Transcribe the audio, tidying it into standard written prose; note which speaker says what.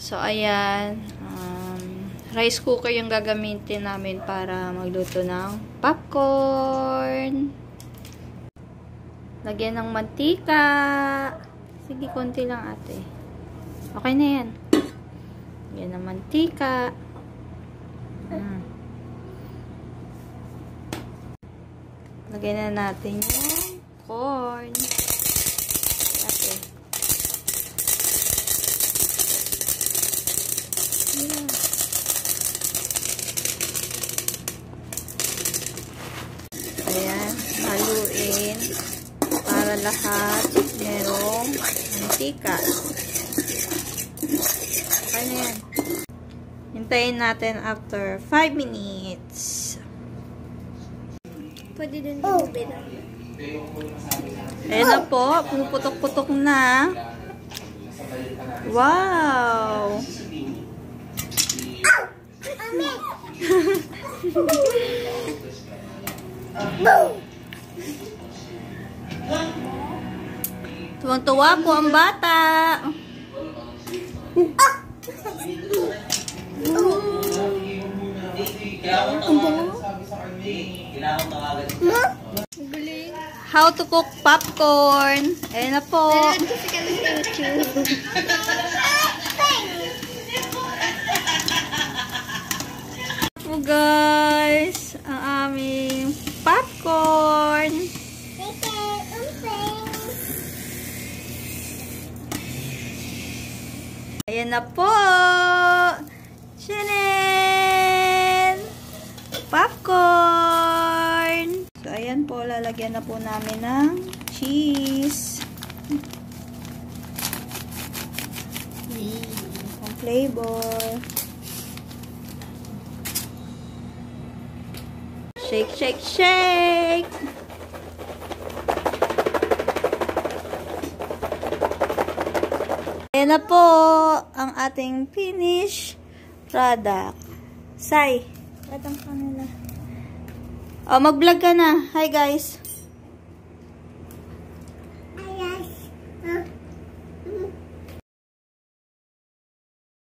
Speaker 1: So, ayan. Rice cooker yung gagamitin namin para magluto ng popcorn. Lagyan ng mantika. Sige, konti lang ate. Okay na yan. Lagyan ng mantika. Lagyan na natin yung corn. Ate. Ayan, haluin para lahat merong mantika. Okay na yan. Hintayin natin after 5 minutes.
Speaker 2: Pwede din tubig.
Speaker 1: Ayan na po, pumuputok-putok na. Wow! Tuwang-tuwa po ang bata. How to cook popcorn. Ayan na po. So guys, ang aming popcorn. Ayan na po. Tchanan! Popcorn. So, ayan po. Lalagyan na po namin ng cheese. Ang flavor. Shake, shake, shake! Ayan na po ang ating finished product. Sai, patang kanila. Oh, mag-vlog ka na. Hi guys.